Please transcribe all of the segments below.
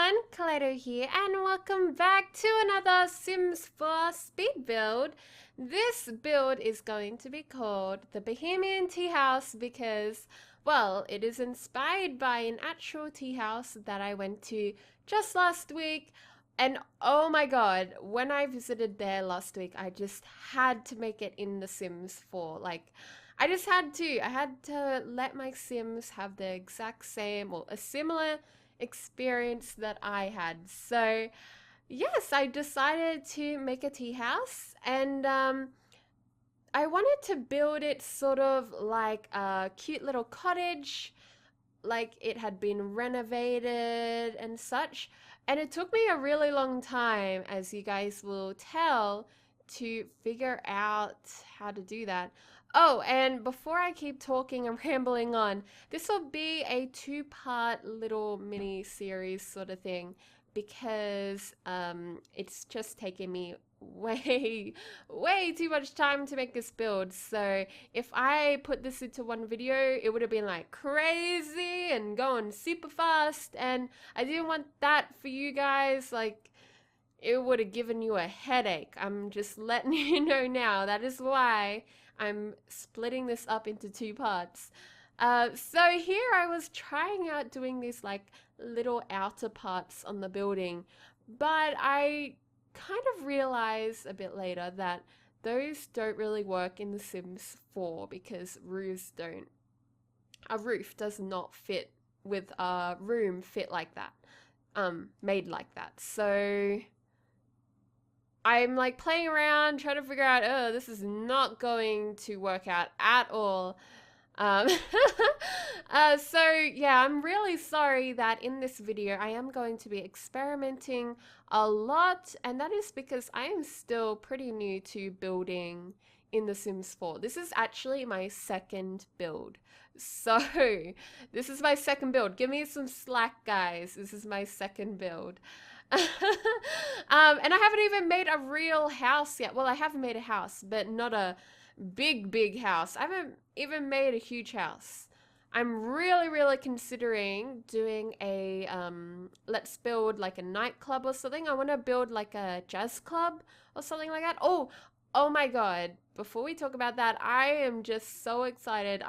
everyone, Kaleidow here, and welcome back to another Sims 4 speed build. This build is going to be called the Bohemian Teahouse because, well, it is inspired by an actual tea house that I went to just last week. And oh my god, when I visited there last week, I just had to make it in The Sims 4. I just had to. I had to let my Sims have the exact same or a similar experience that I had. So, yes, I decided to make a tea house and I wanted to build it sort of like a cute little cottage, like it had been renovated and such. And it took me a really long time, as you guys will tell, to figure out how to do that. Oh, and before I keep talking and rambling on, this will be a two-part little mini series sort of thing because it's just taking me way too much time to make this build. So if I put this into one video, it would have been like crazy and going super fast, and I didn't want that for you guys. Like, it would have given you a headache. I'm just letting you know now. That is why I'm splitting this up into two parts. So here I was trying out doing these like little outer parts on the building, but I kind of realized a bit later that those don't really work in The Sims 4 because a roof does not fit with a room fit like that, made like that. So I'm like playing around, trying to figure out, oh, this is not going to work out at all. Um, so yeah, I'm really sorry that in this video I am going to be experimenting a lot, and that is because I am still pretty new to building in The Sims 4. This is actually my second build. So this is my second build. Give me some slack, guys. This is my second build. And I haven't even made a real house yet. Well, I have made a house, but not a big house. I haven't even made a huge house. I'm really considering doing a let's build like a nightclub or something. I want to build like a jazz club or something like that. Oh my god, before we talk about that, I am just so excited.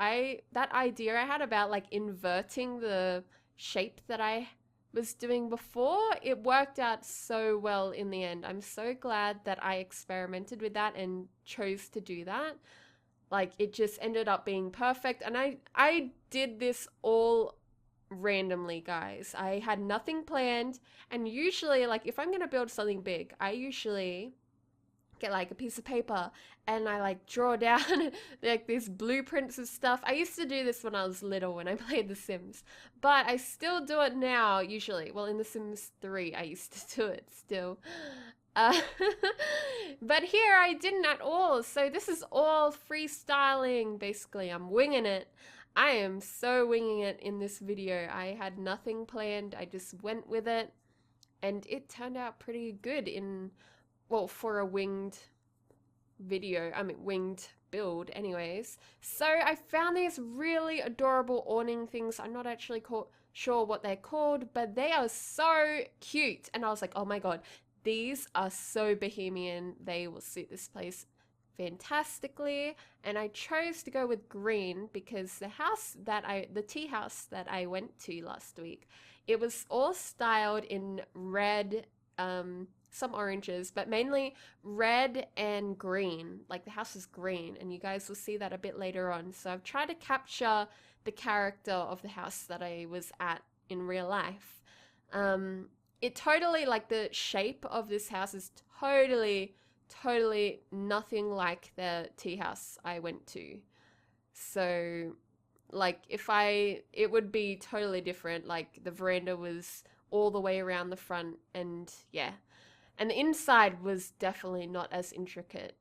That idea I had about like inverting the shape that I was doing before, it worked out so well in the end. I'm so glad that I experimented with that and chose to do that. Like, it just ended up being perfect, and I did this all randomly, guys. I had nothing planned, and usually, like, if I'm gonna build something big, I usually get like a piece of paper and I like draw down like these blueprints of stuff. I used to do this when I was little when I played The Sims, but I still do it now usually. Well, in The Sims 3 I used to do it still. Uh, but here I didn't at all. So this is all freestyling basically. I'm winging it. I am so winging it in this video. I had nothing planned. I just went with it and it turned out pretty good well, for a winged build anyways. So I found these really adorable awning things. I'm not actually sure what they're called, but they are so cute. And I was like, oh my god, these are so bohemian. They will suit this place fantastically. And I chose to go with green because the tea house that I went to last week, it was all styled in red, some oranges, but mainly red and green. Like, the house is green, and you guys will see that a bit later on. So I've tried to capture the character of the house that I was at in real life. It totally, like, the shape of this house is totally nothing like the tea house I went to. So, like, it would be totally different. Like, the veranda was all the way around the front, and yeah. And the inside was definitely not as intricate.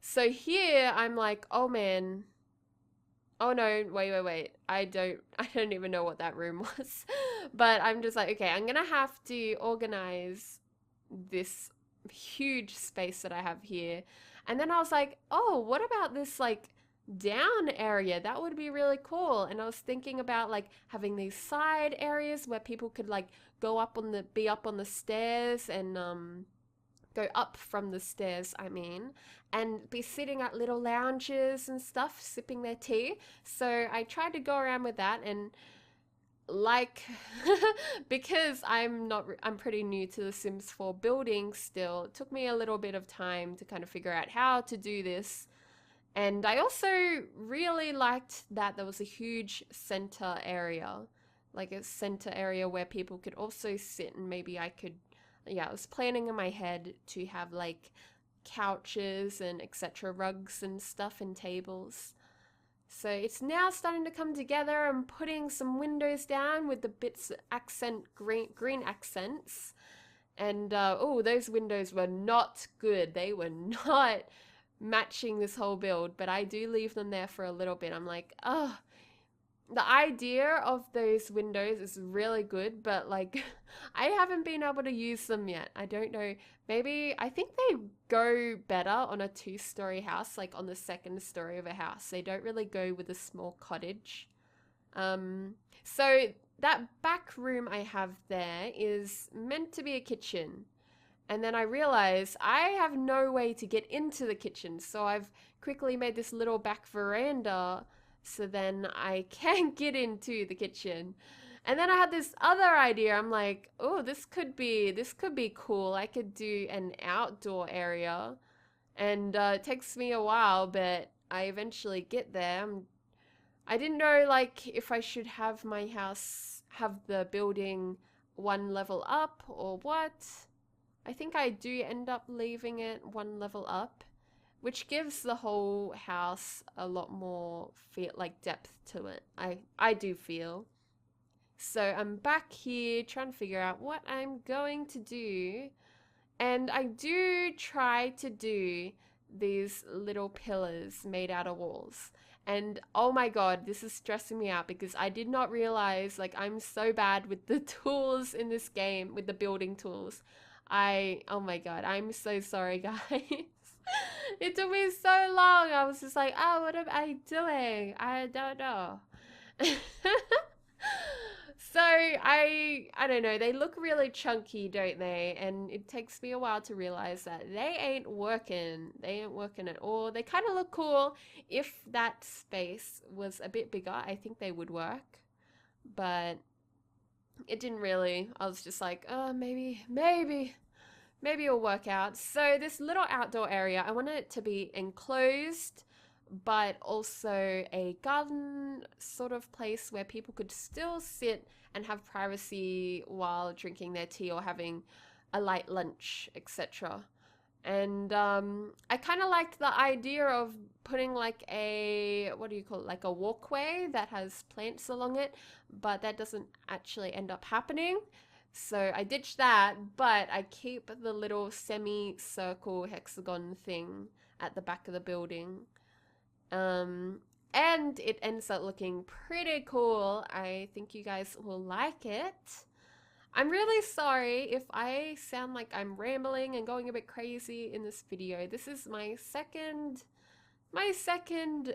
So here I'm like, oh man. Oh no, wait. I don't even know what that room was. But I'm just like, okay, I'm gonna have to organize this huge space that I have here. And then I was like, oh, what about this like down area. That would be really cool. And I was thinking about like having these side areas where people could like go up on the be up on the stairs and go up from the stairs, I mean, and be sitting at little lounges and stuff, sipping their tea. So I tried to go around with that, and like because I'm pretty new to the Sims 4 building still. It took me a little bit of time to kind of figure out how to do this. And I also really liked that there was a huge center area, like a center area where people could also sit, and maybe I could, yeah, I was planning in my head to have like couches and etc., rugs and stuff and tables. So it's now starting to come together. I'm putting some windows down with the bits accent green accents. And oh, those windows were not good. They were not matching this whole build, but I do leave them there for a little bit. I'm like, oh, the idea of those windows is really good, but like I haven't been able to use them yet. I don't know. Maybe I think they go better on a 2-story house, like on the second story of a house. They don't really go with a small cottage. So that back room I have there is meant to be a kitchen. And then I realized I have no way to get into the kitchen. So I've quickly made this little back veranda so then I can get into the kitchen. And then I had this other idea. I'm like, oh, this could be cool. I could do an outdoor area. And it takes me a while, but I eventually get there. I didn't know like if I should have my house have the building one level up or what. I think I do end up leaving it one level up, which gives the whole house a lot more depth to it. I do feel. So I'm back here trying to figure out what I'm going to do. And I do try to do these little pillars made out of walls. And oh my god, this is stressing me out because I did not realize, like, I'm so bad with the tools in this game, with the building tools. Oh my god, I'm so sorry, guys. It took me so long. I was just like, oh, what am I doing? I don't know. So I don't know, they look really chunky, don't they? And it takes me a while to realize that they ain't working. They ain't working at all. They kind of look cool. If that space was a bit bigger, I think they would work. But it didn't really. I was just like, oh, maybe it'll work out. So this little outdoor area, I want it to be enclosed, but also a garden sort of place where people could still sit and have privacy while drinking their tea or having a light lunch, etc. And I kind of liked the idea of putting like a, what do you call it, like a walkway that has plants along it, but that doesn't actually end up happening. So I ditched that, but I keep the little semi-circle hexagon thing at the back of the building. And it ends up looking pretty cool. I think you guys will like it. I'm really sorry if I sound like I'm rambling and going a bit crazy in this video. This is my second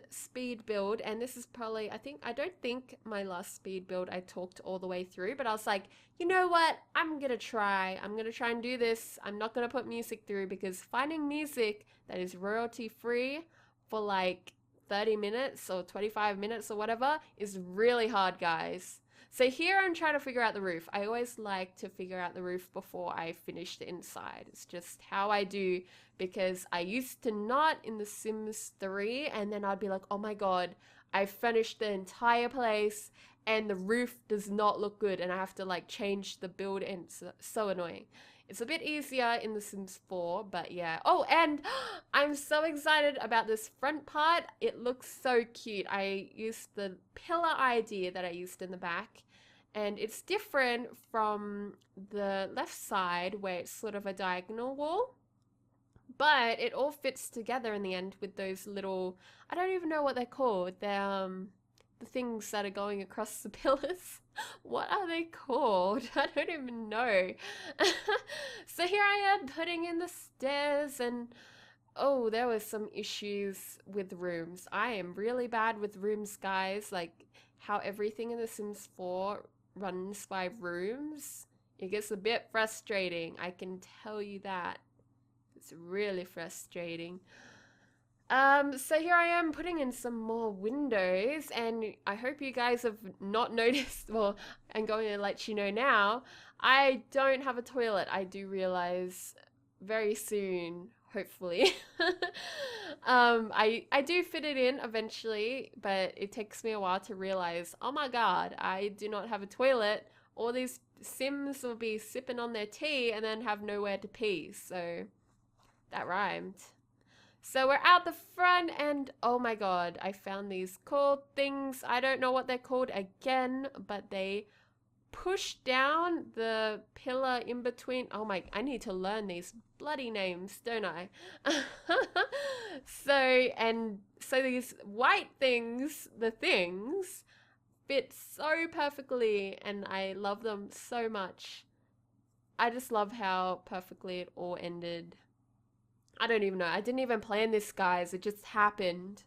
speed build, and this is probably, I don't think my last speed build I talked all the way through, but I was like, you know what, I'm gonna try and do this. I'm not gonna put music through because finding music that is royalty free for like 30 minutes or 25 minutes or whatever is really hard, guys. So here I'm trying to figure out the roof. I always like to figure out the roof before I finish the inside. It's just how I do, because I used to not in The Sims 3, and then I'd be like, oh my god, I finished the entire place and the roof does not look good and I have to like change the build, and it's so annoying. It's a bit easier in The Sims 4, but yeah. Oh, and I'm so excited about this front part. It looks so cute. I used the pillar idea that I used in the back, and it's different from the left side where it's sort of a diagonal wall, but it all fits together in the end with those little, I don't even know what they're called. They're the things that are going across the pillars. What are they called? I don't even know. So here I am putting in the stairs, and oh, there was some issues with rooms. I am really bad with rooms, guys. Like how everything in The Sims 4 runs by rooms. It gets a bit frustrating. I can tell you that. It's really frustrating. So here I am putting in some more windows, and I hope you guys have not noticed, well, I'm going to let you know now, I don't have a toilet. I do realize very soon, hopefully. I do fit it in eventually, but it takes me a while to realize, oh my God, I do not have a toilet. All these Sims will be sipping on their tea and then have nowhere to pee, so that rhymed. So we're out the front and oh my God, I found these cool things. I don't know what they're called again, but they push down the pillar in between. Oh my, I need to learn these bloody names, don't I? So these white things, the things, fit so perfectly and I love them so much. I just love how perfectly it all ended. I don't even know. I didn't even plan this, guys. It just happened.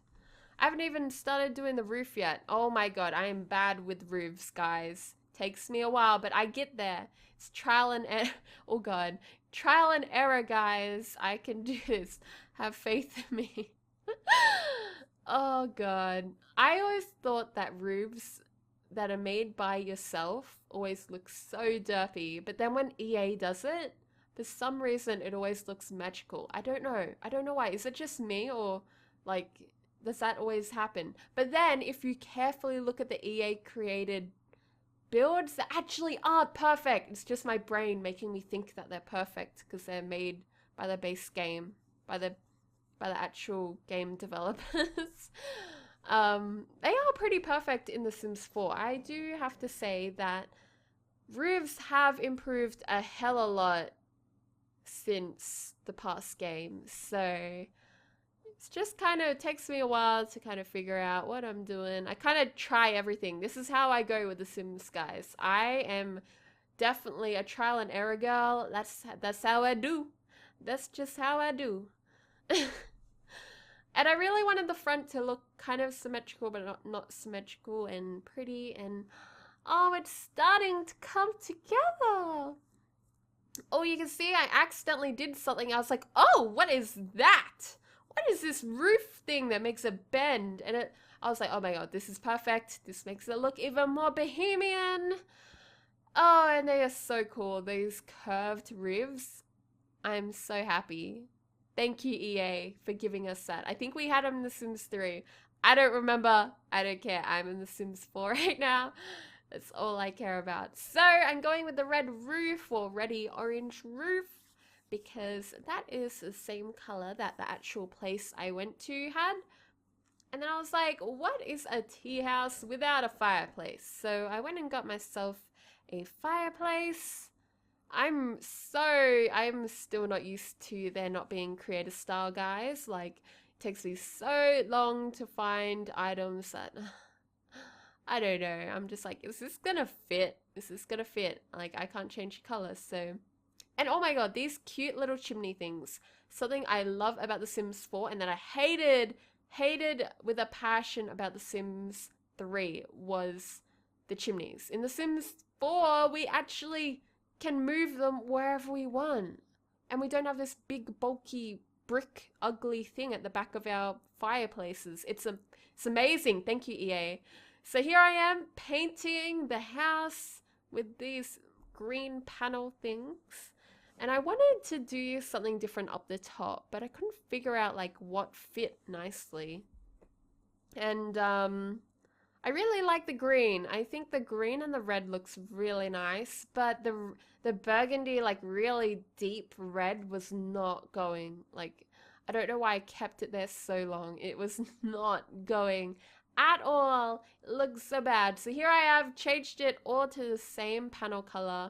I haven't even started doing the roof yet. Oh my God, I am bad with roofs, guys. Takes me a while, but I get there. It's trial and error. Oh God, trial and error, guys. I can do this. Have faith in me. Oh God. I always thought that roofs that are made by yourself always look so derpy, but then when EA does it, for some reason, it always looks magical. I don't know. I don't know why. Is it just me or like, does that always happen? But then if you carefully look at the EA created builds, they actually are perfect. It's just my brain making me think that they're perfect because they're made by the base game, by the actual game developers. They are pretty perfect in The Sims 4. I do have to say that roofs have improved a hell of a lot since the past games, so it's just kind of takes me a while to kind of figure out what I'm doing. I kind of try everything. This is how I go with The Sims, guys. I am definitely a trial and error girl. That's how I do. That's just how I do. And I really wanted the front to look kind of symmetrical, but not symmetrical and pretty, and oh, it's starting to come together. Oh, you can see I accidentally did something. I was like, oh, what is that? What is this roof thing that makes a bend? And I was like, oh my God, this is perfect. This makes it look even more bohemian. Oh, and they are so cool. These curved roofs. I'm so happy. Thank you, EA, for giving us that. I think we had them in The Sims 3. I don't remember. I don't care. I'm in The Sims 4 right now. That's all I care about. So I'm going with the red roof or reddy orange roof because that is the same color that the actual place I went to had. And then I was like, what is a tea house without a fireplace? So I went and got myself a fireplace. I'm still not used to there not being creator style, guys. Like, it takes me so long to find items that I don't know. I'm just like, is this gonna fit? Is this gonna fit? Like, I can't change colors, so. And oh my God, these cute little chimney things. Something I love about The Sims 4 and that I hated with a passion about The Sims 3 was the chimneys. In The Sims 4, we actually can move them wherever we want. And we don't have this big, bulky, brick, ugly thing at the back of our fireplaces. It's amazing. Thank you, EA. So here I am painting the house with these green panel things. And I wanted to do something different up the top, but I couldn't figure out like what fit nicely. And I really like the green. I think the green and the red looks really nice, but the burgundy, like really deep red was not going. Like, I don't know why I kept it there so long. It was not going at all. It looks so bad. So here I have changed it all to the same panel color.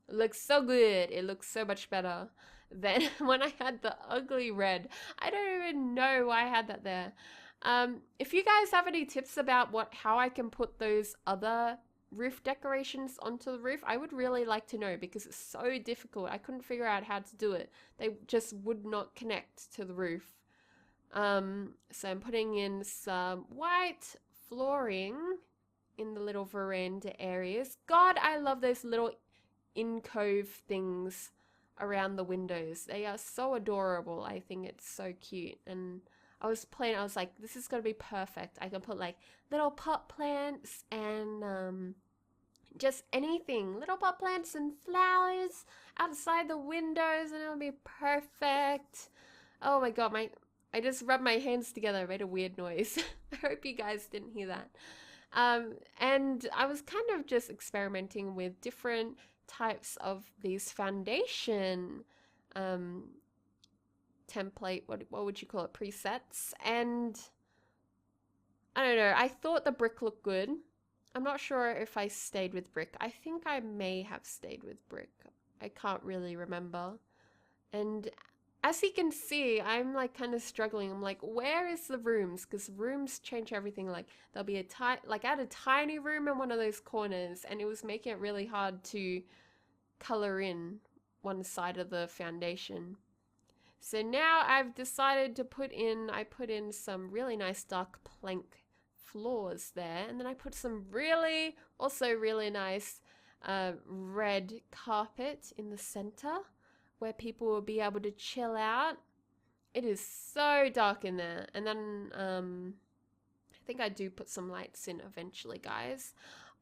It looks so good. It looks so much better than when I had the ugly red. I don't even know why I had that there. If you guys have any tips about how I can put those other roof decorations onto the roof, I would really like to know because it's so difficult. I couldn't figure out how to do it. They just would not connect to the roof. So I'm putting in some white flooring in the little veranda areas. God, I love those little in-cove things around the windows. They are so adorable. I think it's so cute. And I was like, this is gonna be perfect. I can put like little pot plants and just anything, little pot plants and flowers outside the windows, and it'll be perfect. Oh my god, I just rubbed my hands together. I made a weird noise. I hope you guys didn't hear that. And I was kind of just experimenting with different types of these foundation um, template, what would you call it, presets. And I don't know, I thought the brick looked good. I'm not sure if I stayed with brick. I think I may have stayed with brick. I can't really remember. And as you can see, I'm like kind of struggling. I'm like, where is the rooms? Because rooms change everything. Like there'll be I had a tiny room in one of those corners, and it was making it really hard to color in one side of the foundation. So now I've decided to I put in some really nice dark plank floors there, and then I put some also really nice red carpet in the center where people will be able to chill out. It is so dark in there. And then I think I do put some lights in eventually, guys.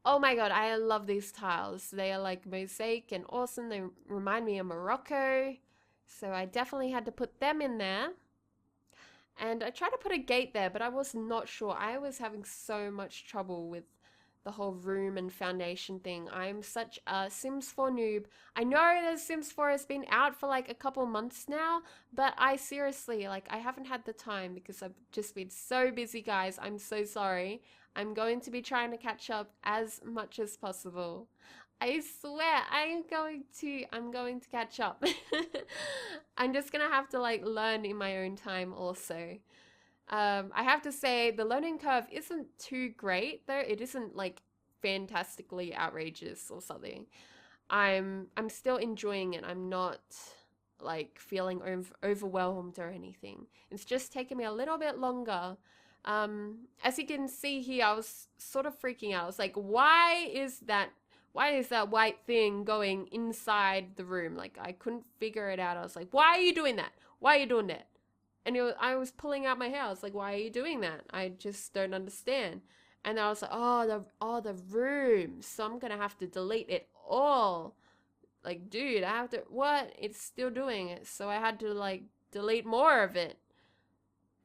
Oh my god, I love these tiles. They are like mosaic and awesome. They remind me of Morocco. So I definitely had to put them in there. And I tried to put a gate there, but I was not sure. I was having so much trouble with the whole room and foundation thing. I'm such a Sims 4 noob. I know that Sims 4 has been out for like a couple months now, but I seriously, like, I haven't had the time because I've just been so busy, guys. I'm so sorry. I'm going to be trying to catch up as much as possible. I swear I'm going to catch up. I'm just gonna have to like learn in my own time also. I have to say the learning curve isn't too great though. It isn't like fantastically outrageous or something. I'm still enjoying it. I'm not like feeling overwhelmed or anything. It's just taking me a little bit longer. As you can see here, I was sort of freaking out. I was like, why is that white thing going inside the room? Like, I couldn't figure it out. I was like, why are you doing that? Why are you doing that? And I was pulling out my hair. I was like, why are you doing that? I just don't understand. And I was like, the room. So I'm gonna have to delete it all. Like, dude, I have to, what? It's still doing it. So I had to like delete more of it.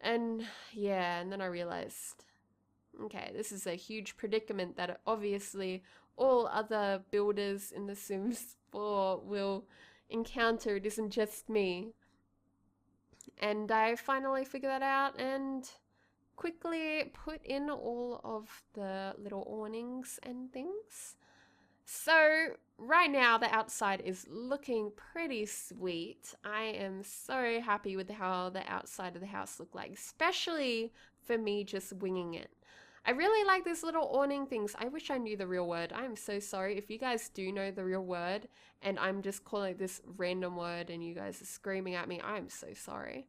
And yeah, and then I realized, okay, this is a huge predicament that obviously all other builders in The Sims 4 will encounter. It isn't just me. And I finally figured that out and quickly put in all of the little awnings and things. So right now the outside is looking pretty sweet. I am so happy with how the outside of the house looked like, especially for me just winging it. I really like these little awning things. I wish I knew the real word. I'm so sorry if you guys do know the real word and I'm just calling this random word and you guys are screaming at me. I'm so sorry.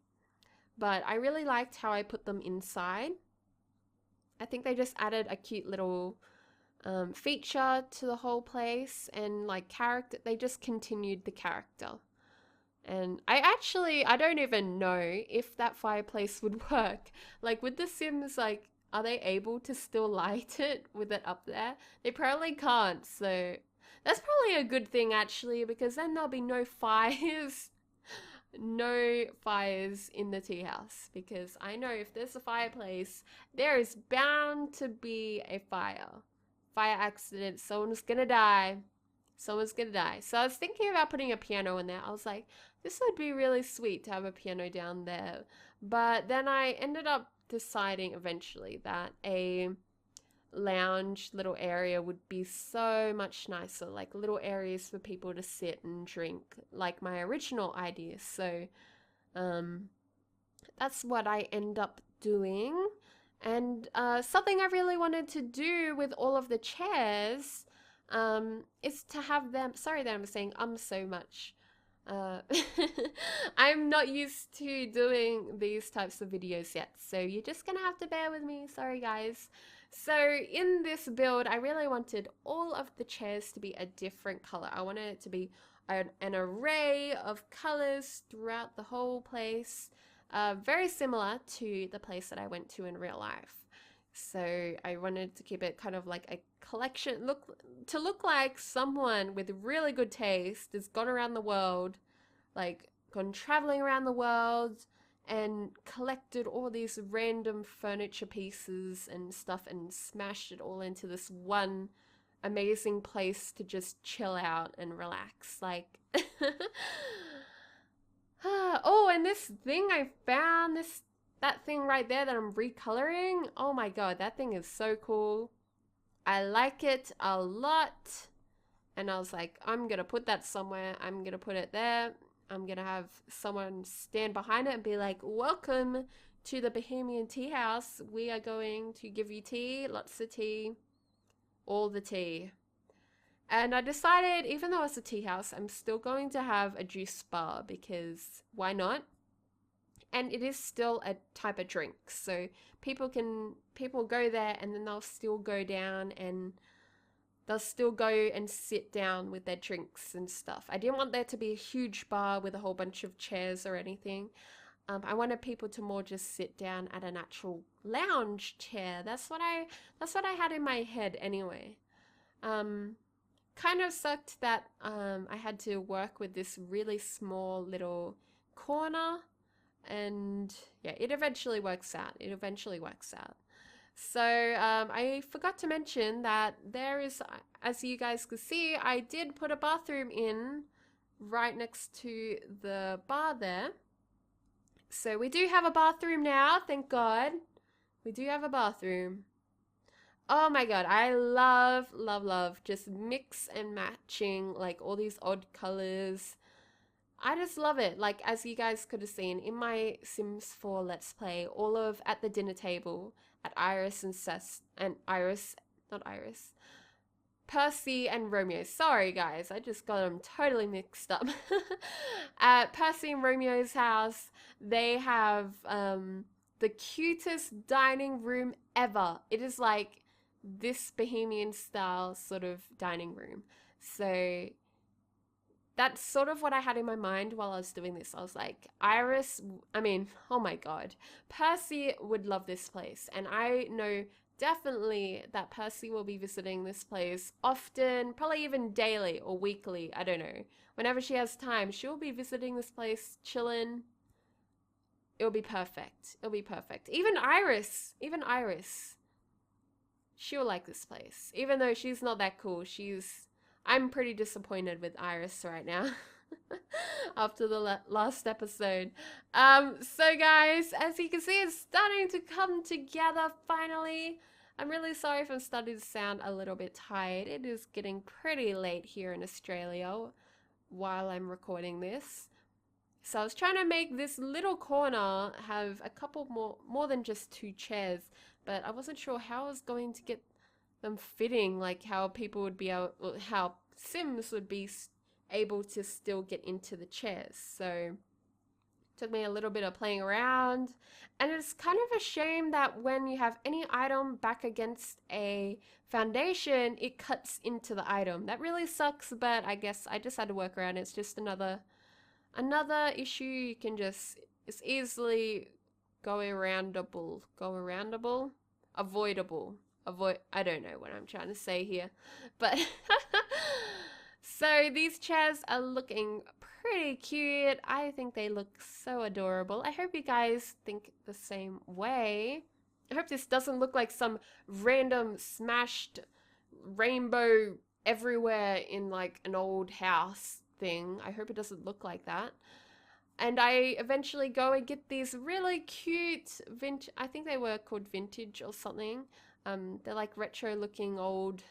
But I really liked how I put them inside. I think they just added a cute little feature to the whole place, and like character, they just continued the character. And I don't even know if that fireplace would work. Like with The Sims, like, are they able to still light it with it up there? They probably can't, so that's probably a good thing actually, because then there'll be no fires. No fires in the tea house, because I know if there's a fireplace, there is bound to be a fire accident. Someone's gonna die. So I was thinking about putting a piano in there. I was like, this would be really sweet to have a piano down there. But then I ended up deciding eventually that a lounge little area would be so much nicer, like little areas for people to sit and drink, like my original idea. So that's what I end up doing. And something I really wanted to do with all of the chairs is to have them, sorry that I'm saying so much, Uh, I'm not used to doing these types of videos yet, so you're just gonna have to bear with me. Sorry, guys. So in this build, I really wanted all of the chairs to be a different color. I wanted it to be an array of colors throughout the whole place, very similar to the place that I went to in real life. So I wanted to keep it kind of like a collection, look like someone with really good taste has gone around the world, like gone traveling around the world and collected all these random furniture pieces and stuff and smashed it all into this one amazing place to just chill out and relax. Like oh, and this thing I found, that thing right there that I'm recoloring. Oh my god, that thing is so cool. I like it a lot. And I was like, I'm gonna put that somewhere. I'm gonna put it there. I'm gonna have someone stand behind it and be like, welcome to the Bohemian Tea House. We are going to give you tea, lots of tea, all the tea. And I decided, even though it's a tea house, I'm still going to have a juice bar because why not? And it is still a type of drink, so people go there and then they'll still go down and they'll still go and sit down with their drinks and stuff. I didn't want there to be a huge bar with a whole bunch of chairs or anything. I wanted people to more just sit down at an actual lounge chair. That's what I had in my head anyway. Kind of sucked that I had to work with this really small little corner. And yeah, it eventually works out. So I forgot to mention that there is, as you guys can see, I did put a bathroom in right next to the bar there. So we do have a bathroom now, thank God. We do have a bathroom. Oh my god, I love just mix and matching like all these odd colors. I just love it. Like, as you guys could have seen in my Sims 4 Let's Play, all of at the dinner table at Iris and Percy and Romeo. Sorry guys, I just got them totally mixed up. At Percy and Romeo's house, they have the cutest dining room ever. It is like this Bohemian style sort of dining room. So that's sort of what I had in my mind while I was doing this. I was like, oh my god, Percy would love this place. And I know definitely that Percy will be visiting this place often, probably even daily or weekly, I don't know. Whenever she has time, she'll be visiting this place, chilling. It'll be perfect. Even Iris, she'll like this place. Even though she's not that cool, I'm pretty disappointed with Iris right now after the last episode. So guys, as you can see, it's starting to come together finally. I'm really sorry if I'm starting to sound a little bit tired. It is getting pretty late here in Australia while I'm recording this. So I was trying to make this little corner have a couple more than just 2 chairs, but I wasn't sure how I was going to get them fitting, like how people would be able, how Sims would be able to still get into the chairs. So it took me a little bit of playing around, and it's kind of a shame that when you have any item back against a foundation, it cuts into the item. That really sucks, but I guess I just had to work around it. It's just another issue you can just, it's easily avoidable. I don't know what I'm trying to say here, but so these chairs are looking pretty cute. I think they look so adorable. I hope you guys think the same way. I hope this doesn't look like some random smashed rainbow everywhere in like an old house thing. I hope it doesn't look like that. And I eventually go and get these really cute I think they were called vintage or something. They're like retro looking old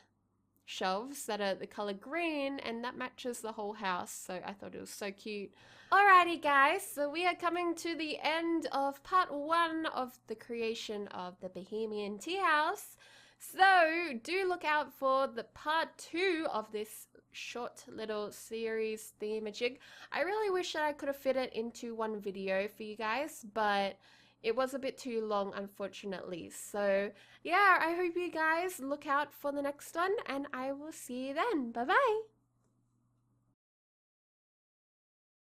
shelves that are the color green, and that matches the whole house, so I thought it was so cute. Alrighty guys, so we are coming to the end of part 1 of the creation of the Bohemian Tea House. So do look out for the part 2 of this short little series thingamajig. I really wish that I could have fit it into one video for you guys, but it was a bit too long, unfortunately. So yeah, I hope you guys look out for the next one, and I will see you then. Bye bye.